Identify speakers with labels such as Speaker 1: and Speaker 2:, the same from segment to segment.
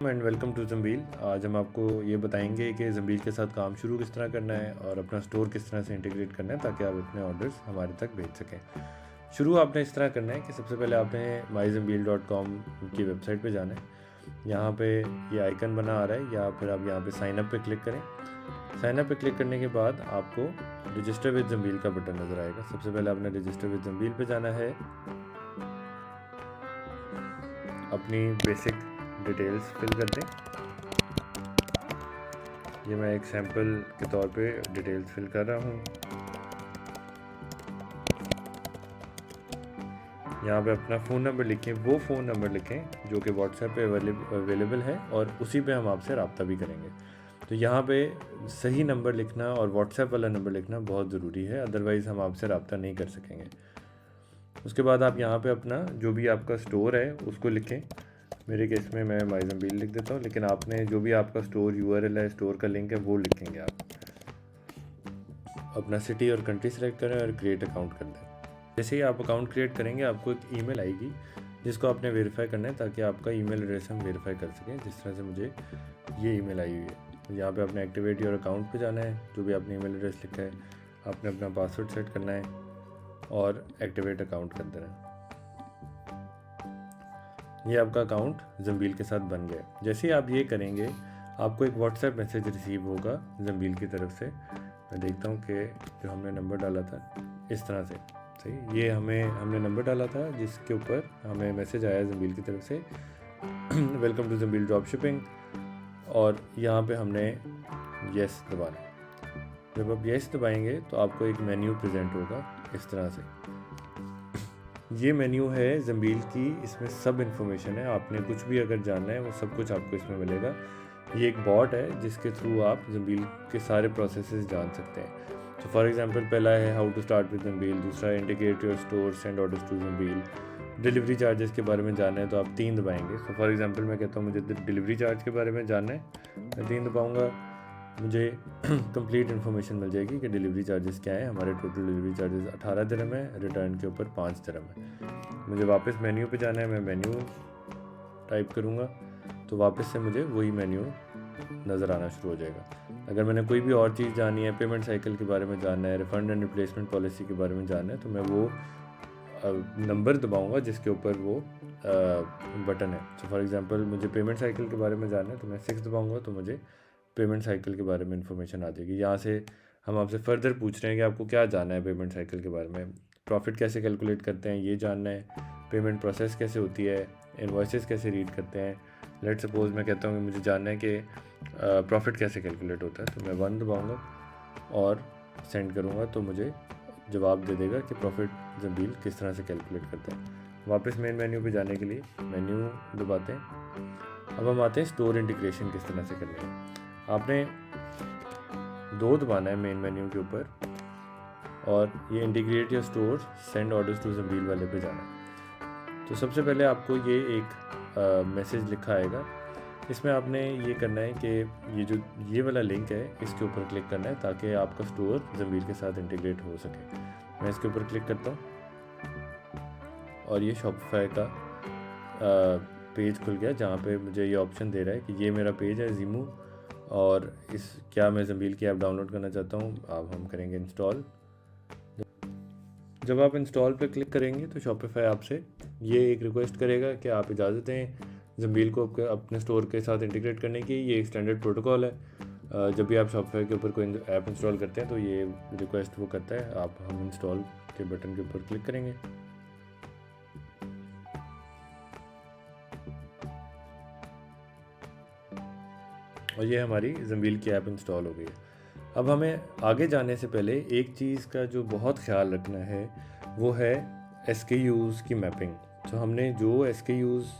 Speaker 1: And welcome to ज़ंबील। आज हम आपको ये बताएंगे कि ज़ंबील के साथ काम शुरू किस तरह करना है और अपना स्टोर किस तरह से इंटीग्रेट करना है ताकि आप अपने ऑर्डर्स हमारे तक भेज सकें। शुरू आपने इस तरह करना है कि सबसे पहले आपने myzambil.com की वेबसाइट पे जाना है। यहाँ पे ये आइकन बना आ रहा है या फिर आप यहाँ पे साइन अप पे क्लिक करें। साइन अप पे क्लिक करने के बाद आपको रजिस्टर विद ज़ंबील का बटन नज़र आएगा। सबसे पहले आपने रजिस्टर विद ज़ंबील पे जाना है, अपनी बेसिक डिटेल्स फिल कर दें। ये मैं एक सैम्पल के तौर पे डिटेल्स फिल कर रहा हूँ। यहाँ पे अपना फ़ोन नंबर लिखें, वो फ़ोन नंबर लिखें जो कि व्हाट्सएप पे अवेलेबल है और उसी पे हम आपसे रब्ता भी करेंगे। तो यहाँ पे सही नंबर लिखना और व्हाट्सएप वाला नंबर लिखना बहुत ज़रूरी है, अदरवाइज़ हम आपसे रब्ता नहीं कर सकेंगे। उसके बाद आप यहाँ पे अपना जो भी आपका स्टोर है उसको लिखें। मेरे केस में मैं myzambil लिख देता हूँ, लेकिन आपने जो भी आपका स्टोर URL है, स्टोर का लिंक है, वो लिखेंगे आप। अपना सिटी और कंट्री सेलेक्ट करें और क्रिएट अकाउंट कर दें। जैसे ही आप अकाउंट क्रिएट करेंगे आपको एक ईमेल आएगी जिसको आपने वेरीफाई करना है ताकि आपका ईमेल एड्रेस हम वेरीफाई कर सकें। जिस तरह से मुझे ये ईमेल आई हुई है, तो यहाँ पे आपने एक्टिवेट योर अकाउंट पे जाना है। जो भी आपने ईमेल एड्रेस लिखा है आपने अपना पासवर्ड सेट करना है और एक्टिवेट अकाउंट कर देना है। ये आपका अकाउंट ज़ंबील के साथ बन गया। जैसे ही आप ये करेंगे आपको एक व्हाट्सएप मैसेज रिसीव होगा ज़ंबील की तरफ से। मैं देखता हूँ कि जो हमने नंबर डाला था इस तरह से, सही, ये हमने नंबर डाला था जिसके ऊपर हमें मैसेज आया ज़ंबील की तरफ से वेलकम टू ज़ंबील ड्रॉप शिपिंग, और यहाँ पे हमने येस दबाना है। जब आप येस दबाएंगे तो आपको एक मेन्यू प्रेजेंट होगा इस तरह से। ये मेन्यू है ज़ंबील की, इसमें सब इन्फॉर्मेशन है। आपने कुछ भी अगर जानना है वो सब कुछ आपको इसमें मिलेगा। ये एक बॉट है जिसके थ्रू आप ज़ंबील के सारे प्रोसेसेस जान सकते हैं। तो फॉर एग्जांपल पहला है how to start with Zambeel, दूसरा integrate your store, send orders to Zambeel, delivery charges के बारे में जानना है तो आप 3 दबाएंगे। तो फॉर एग्जांपल मैं कहता हूँ मुझे डिलीवरी चार्ज के बारे में जानना है, मैं 3 दबाऊँगा। मुझे कंप्लीट इन्फॉर्मेशन मिल जाएगी कि डिलीवरी चार्जेस क्या है। हमारे टोटल डिलीवरी चार्जेस 18 दिरहम है, रिटर्न के ऊपर 5 दिरहम है। मुझे वापस मेन्यू पे जाना है, मैं मेन्यू टाइप करूँगा तो वापस से मुझे वही मेन्यू नज़र आना शुरू हो जाएगा। अगर मैंने कोई भी और चीज़ जानी है, पेमेंट साइकिल के बारे में जानना है, रिफ़ंड एंड रिप्लेसमेंट पॉलिसी के बारे में जानना है, तो मैं वो नंबर दबाऊँगा जिसके ऊपर वो बटन है। तो फॉर एग्ज़ाम्पल मुझे पेमेंट साइकिल के बारे में जानना है तो मैं 6 दबाऊँगा तो मुझे पेमेंट साइकिल के बारे में इन्फॉर्मेशन आ जाएगी। यहाँ से हम आपसे फर्दर पूछ रहे हैं कि आपको क्या जानना है पेमेंट साइकिल के बारे में। प्रॉफिट कैसे कैलकुलेट करते हैं ये जानना है, पेमेंट प्रोसेस कैसे होती है, इनवॉइसेस कैसे रीड करते हैं। लेट सपोज मैं कहता हूँ कि मुझे जानना है कि प्रॉफिट कैसे कैलकुलेट होता है, तो मैं 1 दबाऊँगा और सेंड करूँगा तो मुझे जवाब दे देगा कि प्रॉफिट ज़ंबील किस तरह से कैलकुलेट करता है। वापस मेन मेन्यू पे जाने के लिए मेन्यू दबाते हैं। अब हम आते हैं स्टोर इंटीग्रेशन किस तरह से करनी है। आपने 2 दबाना है मेन मेन्यू के ऊपर और ये integrate your store, send orders to Zambeel वाले पे जाना है। तो सबसे पहले आपको ये एक मैसेज लिखा आएगा। इसमें आपने ये करना है कि ये वाला लिंक है इसके ऊपर क्लिक करना है ताकि आपका स्टोर ज़ंबील के साथ इंटीग्रेट हो सके। मैं इसके ऊपर क्लिक करता हूँ और ये शॉपिफाई का पेज खुल गया जहाँ पे मुझे ये ऑप्शन दे रहा है कि ये मेरा पेज है ज़ीमू और क्या मैं ज़ंबील की ऐप डाउनलोड करना चाहता हूँ। अब हम करेंगे इंस्टॉल। जब आप इंस्टॉल पे क्लिक करेंगे तो शॉपिफाई आपसे ये एक रिक्वेस्ट करेगा कि आप इजाज़त दें ज़ंबील को अपने स्टोर के साथ इंटीग्रेट करने की। ये एक स्टैंडर्ड प्रोटोकॉल है। जब भी आप शॉपिफाई के ऊपर कोई ऐप इंस्टॉल करते हैं तो ये रिक्वेस्ट वो करता है। हम इंस्टॉल के बटन के ऊपर क्लिक करेंगे। और ये हमारी ज़ंबील की ऐप इंस्टॉल हो गई है। अब हमें आगे जाने से पहले एक चीज़ का जो बहुत ख्याल रखना है वो है SKUs की मैपिंग। तो हमने जो SKUs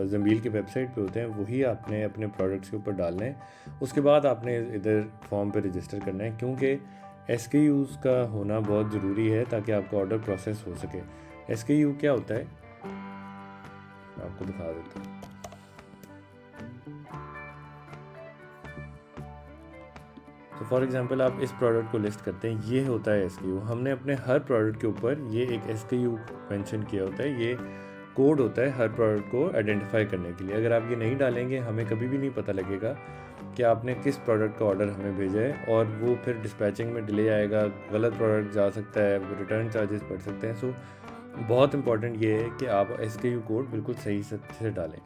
Speaker 1: ज़ंबील की वेबसाइट पे होते हैं वही आपने अपने प्रोडक्ट्स के ऊपर डालने हैं। उसके बाद आपने इधर फॉर्म पे रजिस्टर करना है क्योंकि SKUs का होना बहुत ज़रूरी है ताकि आपका ऑर्डर प्रोसेस हो सके। SKU क्या होता है मैं आपको दिखा देता हूँ। तो फॉर एग्जांपल आप इस प्रोडक्ट को लिस्ट करते हैं, ये होता है SKU। हमने अपने हर प्रोडक्ट के ऊपर ये एक SKU मेंशन किया होता है। ये कोड होता है हर प्रोडक्ट को आइडेंटिफाई करने के लिए। अगर आप ये नहीं डालेंगे हमें कभी भी नहीं पता लगेगा कि आपने किस प्रोडक्ट का ऑर्डर हमें भेजा है, और वो फिर डिस्पैचिंग में डिले आएगा, गलत प्रोडक्ट जा सकता है, रिटर्न चार्जेस पड़ सकते हैं। सो बहुत इंपॉर्टेंट ये है कि आप SKU कोड बिल्कुल सही से डालें।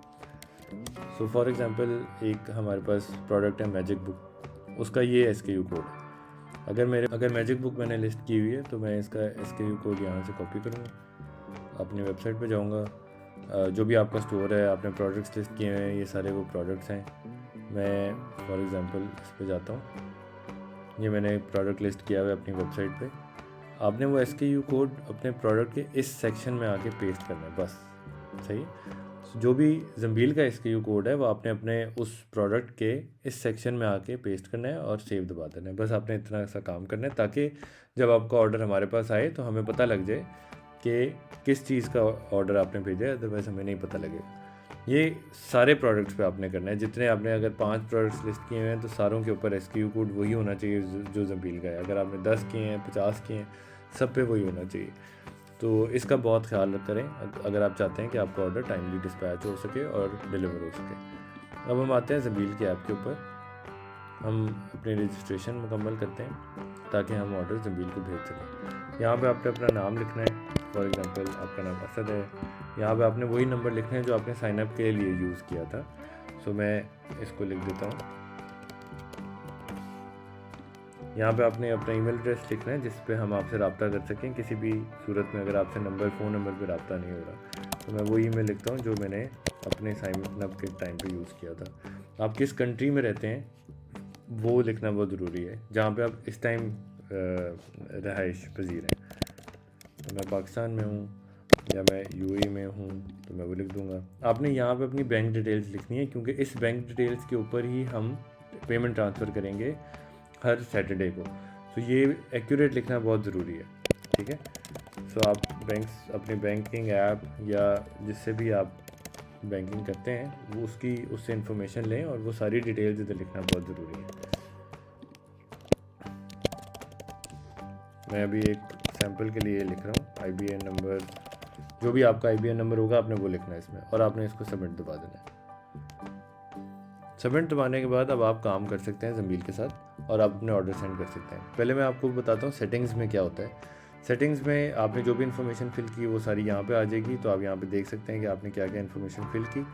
Speaker 1: सो फॉर एग्ज़ाम्पल एक हमारे पास प्रोडक्ट है मैजिक बुक, उसका ये SKU कोड है। अगर मैजिक बुक मैंने लिस्ट की हुई है तो मैं इसका SKU कोड यहाँ से कॉपी करूँगा, अपनी वेबसाइट पे जाऊँगा, जो भी आपका स्टोर है, आपने प्रोडक्ट्स लिस्ट किए हैं, ये सारे वो प्रोडक्ट्स हैं। मैं फॉर एग्ज़ाम्पल इस पे जाता हूँ, ये मैंने प्रोडक्ट लिस्ट किया हुआ है अपनी वेबसाइट पे। आपने वो SKU कोड अपने प्रोडक्ट के इस सेक्शन में आके पेस्ट करना है, बस। सही है। जो भी ज़म्बील का SKU कोड है वो आपने अपने उस प्रोडक्ट के इस सेक्शन में आके पेस्ट करना है और सेव दबा देना है। बस आपने इतना सा काम करना है ताकि जब आपका ऑर्डर हमारे पास आए तो हमें पता लग जाए कि किस चीज़ का ऑर्डर आपने भेजा है, अदरवाइज़ हमें नहीं पता लगेगा। ये सारे प्रोडक्ट्स पे आपने करना है। जितने आपने अगर 5 प्रोडक्ट्स लिस्ट किए हैं तो सारों के ऊपर SKU कोड वही होना चाहिए जो ज़म्बील का है। अगर आपने 10 किए हैं, 50 किए हैं, सब पे वही होना चाहिए। तो इसका बहुत ख्याल करें अगर आप चाहते हैं कि आपका ऑर्डर टाइमली डिस्पैच हो सके और डिलीवर हो सके। अब हम आते हैं ज़म्बील के ऐप के ऊपर। हम अपनी रजिस्ट्रेशन मुकम्मल करते हैं ताकि हम ऑर्डर ज़म्बील को भेज सकें। यहाँ पे आपने अपना नाम लिखना है। फॉर एग्ज़ाम्पल आपका नाम असद है। यहाँ पे आपने वही नंबर लिखना है जो आपने साइनअप के लिए यूज़ किया था। सो मैं इसको लिख देता हूँ। यहाँ पे आपने अपना ईमेल एड्रेस लिखना है जिस पे हम आपसे रब्ता कर सकें किसी भी सूरत में, अगर आपसे फ़ोन नंबर पे रब्ता नहीं हो रहा। तो मैं वो ईमेल लिखता हूँ जो मैंने अपने साइनअप के टाइम पे यूज़ किया था। आप किस कंट्री में रहते हैं वो लिखना बहुत ज़रूरी है, जहाँ पे आप इस टाइम रहाइश पजीर हैं। तो मैं पाकिस्तान में हूँ या मैं UAE में हूँ तो मैं वो लिख दूँगा। आपने यहाँ पे अपनी बैंक डिटेल्स लिखनी है क्योंकि इस बैंक डिटेल्स के ऊपर ही हम पेमेंट ट्रांसफ़र करेंगे हर सैटरडे को। तो ये एक्यूरेट लिखना बहुत ज़रूरी है, ठीक है। सो आप अपने बैंकिंग ऐप या जिससे भी आप बैंकिंग करते हैं वो उससे इंफॉर्मेशन लें और वो सारी डिटेल्स इधर लिखना बहुत ज़रूरी है। मैं अभी एक सैम्पल के लिए लिख रहा हूँ। IBN नंबर, जो भी आपका IBN नंबर होगा आपने वो लिखना है इसमें, और आपने इसको सबमिट दबा देना है। सबमिट दबाने के बाद अब आप काम कर सकते हैं ज़म्बील के साथ और आप अपने ऑर्डर सेंड कर सकते हैं। पहले मैं आपको बताता हूँ सेटिंग्स में क्या होता है। सेटिंग्स में आपने जो भी इन्फॉर्मेशन फिल की वो सारी यहाँ पे आ जाएगी। तो आप यहाँ पे देख सकते हैं कि आपने क्या क्या इन्फॉर्मेशन फिल की।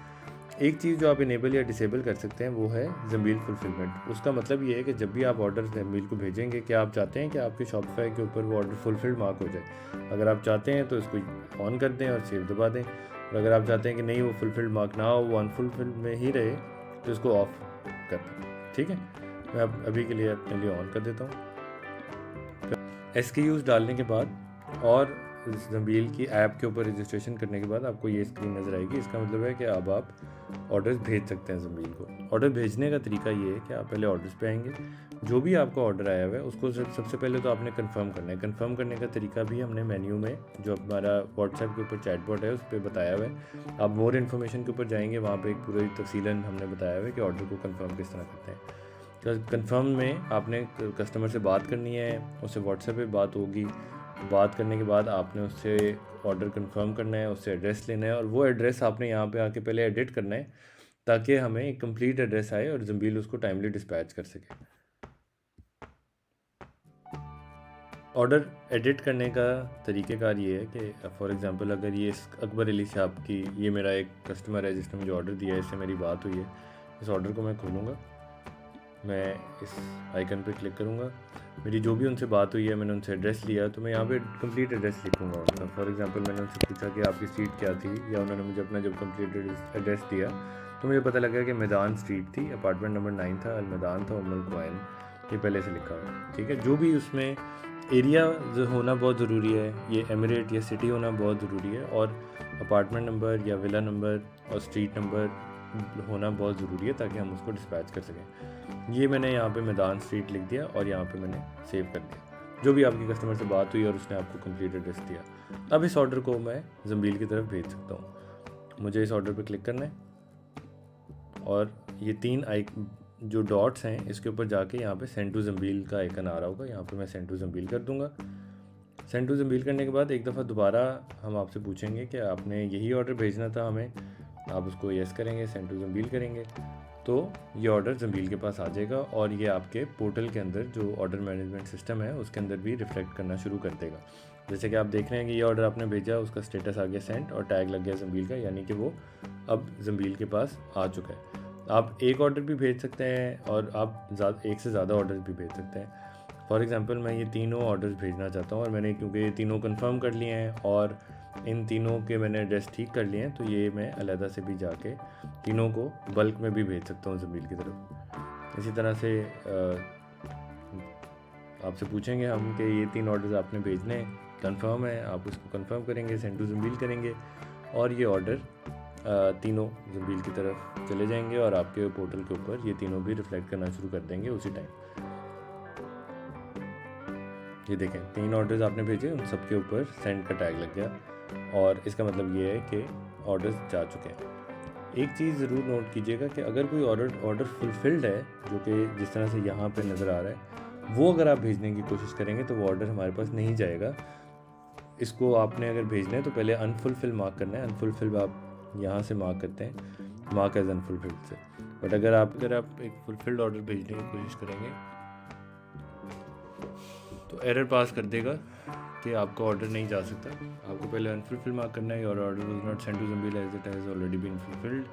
Speaker 1: एक चीज़ जो आप इनेबल या डिसेबल कर सकते हैं वो है ज़म्बील फुलफिलमेंट। उसका मतलब ये है कि जब भी आप ऑर्डर ज़म्बील को भेजेंगे, क्या आप चाहते हैं कि आपके शॉपिफाई के ऊपर वो ऑर्डर फुलफिल्ड मार्क हो जाए। अगर आप चाहते हैं तो इसको ऑन कर दें और सेव दबा दें, और अगर आप चाहते हैं कि नहीं वो फुलफिल्ड मार्क ना हो, वो अनफुलफिल्ड में ही रहे, तो इसको ऑफ कर दें। ठीक है, मैं अभी के लिए अपने लिए ऑन कर देता हूँ। SKUs डालने के बाद और ज़म्बील की ऐप के ऊपर रजिस्ट्रेशन करने के बाद आपको ये स्क्रीन नज़र आएगी। इसका मतलब है कि अब आप ऑर्डर्स भेज सकते हैं ज़म्बील को। ऑर्डर भेजने का तरीका ये है कि आप पहले ऑर्डर्स पे आएंगे। जो भी आपका ऑर्डर आया हुआ है उसको सबसे पहले तो आपने कंफर्म करना है। कंफर्म करने का तरीका भी हमने मेन्यू में, जो हमारा व्हाट्सएप के ऊपर चैटबॉट है उस पर बताया हुआ है। आप मोर इन्फॉर्मेशन के ऊपर जाएंगे, वहाँ पर एक पूरी तफसीलन हमने बताया हुआ है कि ऑर्डर को कन्फर्म किस तरह करते हैं। कंफर्म में आपने कस्टमर से बात करनी है, उससे व्हाट्सएप पे बात होगी। बात करने के बाद आपने उससे ऑर्डर कंफर्म करना है, उससे एड्रेस लेना है, और वो एड्रेस आपने यहाँ पे आके पहले एडिट करना है ताकि हमें एक कंप्लीट एड्रेस आए और ज़म्बील उसको टाइमली डिस्पैच कर सके। ऑर्डर एडिट करने का तरीक़ेकार ये है कि फॉर एग्ज़ाम्पल अगर ये अकबर अली साहब की, ये मेरा एक कस्टमर है जिसने मुझे ऑर्डर दिया है, इससे मेरी बात हुई है। इस ऑर्डर को मैं खोलूँगा, मैं इस आइकन पे क्लिक करूँगा। मेरी जो भी उनसे बात हुई है, मैंने उनसे एड्रेस लिया, तो मैं यहाँ पे कंप्लीट एड्रेस लिखूँगा उनका। फॉर एग्जांपल मैंने उनसे पूछा कि आपकी स्ट्रीट क्या थी, या उन्होंने मुझे अपना जब कंप्लीट एड्रेस दिया तो मुझे पता लगा कि मैदान स्ट्रीट थी, अपार्टमेंट नंबर 9 था, अलमैदान था, उम्मुल क्वाइन, ये पहले से लिखा हुआ है। ठीक है, जो भी उसमें एरिया होना बहुत ज़रूरी है, ये एमिरेट या सिटी होना बहुत ज़रूरी है, और अपार्टमेंट नंबर या विला नंबर और स्ट्रीट नंबर होना बहुत ज़रूरी है ताकि हम उसको डिस्पैच कर सकें। ये मैंने यहाँ पे मैदान स्ट्रीट लिख दिया और यहाँ पे मैंने सेव कर दिया जो भी आपकी कस्टमर से बात हुई और उसने आपको कंप्लीट एड्रेस दिया। अब इस ऑर्डर को मैं ज़म्बील की तरफ भेज सकता हूँ। मुझे इस ऑर्डर पर क्लिक करना है और ये 3 जो डॉट्स हैं इसके ऊपर जाके यहाँ पे सेंड टू ज़म्बील का आइकन आ रहा होगा, यहाँ पे मैं सेंड टू ज़म्बील कर दूँगा। सेंड टू जंबील करने के बाद एक दफ़ा दोबारा हम आपसे पूछेंगे कि आपने यही ऑर्डर भेजना था हमें, आप उसको येस करेंगे, सेंड टू जंबील करेंगे, तो ये ऑर्डर जंबील के पास आ जाएगा और ये आपके पोर्टल के अंदर जो ऑर्डर मैनेजमेंट सिस्टम है उसके अंदर भी रिफ्लेक्ट करना शुरू कर देगा। जैसे कि आप देख रहे हैं कि ये ऑर्डर आपने भेजा, उसका स्टेटस आ गया सेंड और टैग लग गया जंबील का, यानी कि वो अब जंबील के पास आ चुका है। आप एक ऑर्डर भी भेज सकते हैं और आप एक से ज़्यादा ऑर्डर भी भेज सकते हैं। फॉर एग्ज़ाम्पल मैं ये तीनों ऑर्डर्स भेजना चाहता हूँ और मैंने क्योंकि ये तीनों कंफर्म कर लिए हैं और इन तीनों के मैंने एड्रेस ठीक कर लिए हैं, तो ये मैं अलहदा से भी जाके तीनों को बल्क में भी भेज सकता हूँ जंबील की तरफ। इसी तरह से आपसे पूछेंगे हम कि ये 3 ऑर्डर्स आपने भेजने हैं, कंफर्म है, आप उसको कंफर्म करेंगे, सेंड टू जंबील करेंगे और ये ऑर्डर तीनों जंबील की तरफ चले जाएंगे और आपके पोर्टल के ऊपर ये तीनों भी रिफ्लेक्ट करना शुरू कर देंगे उसी टाइम। ये देखें 3 ऑर्डर्स आपने भेजे, उन सबके ऊपर सेंड का टैग लग गया और इसका मतलब ये है कि ऑर्डर्स जा चुके हैं। एक चीज़ ज़रूर नोट कीजिएगा कि अगर कोई ऑर्डर फुलफिल्ड है, जो कि जिस तरह से यहाँ पे नज़र आ रहा है, वो अगर आप भेजने की कोशिश करेंगे तो वो ऑर्डर हमारे पास नहीं जाएगा। इसको आपने अगर भेजना है तो पहले अनफुलफिल मार्क करना है। अनफुलफिल आप यहाँ से मार्क करते हैं, मार्क एज अनफुलफिल्ड से। बट अगर आप एक फुलफिल्ड ऑर्डर भेजने की कोशिश करेंगे तो एरर पास कर देगा कि आपका ऑर्डर नहीं जा सकता। आपको पहले अनफुलफिल मार्क करना है, your order was not send to Zambeel as it has already been fulfilled,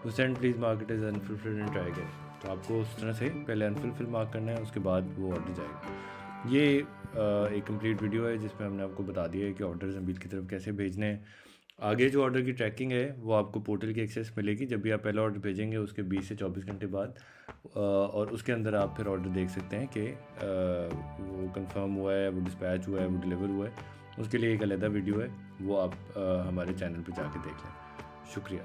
Speaker 1: to send please mark it as unfulfilled and try again. तो आपको उस तरह से पहले अनफुलफिल मार्क करना है, उसके बाद वो ऑर्डर जाएगा। ये एक कंप्लीट वीडियो है जिसमें हमने आपको बता दिया है कि ऑर्डर जंबील की तरफ कैसे भेजने हैं। आगे जो ऑर्डर की ट्रैकिंग है वो आपको पोर्टल की एक्सेस मिलेगी जब भी आप पहला ऑर्डर भेजेंगे उसके 20 से 24 घंटे बाद, और उसके अंदर आप फिर ऑर्डर देख सकते हैं कि वो कंफर्म हुआ है, वो डिस्पैच हुआ है, वो डिलीवर हुआ है। उसके लिए एक अलग वीडियो है, वो आप हमारे चैनल पे जाके देख लें। शुक्रिया।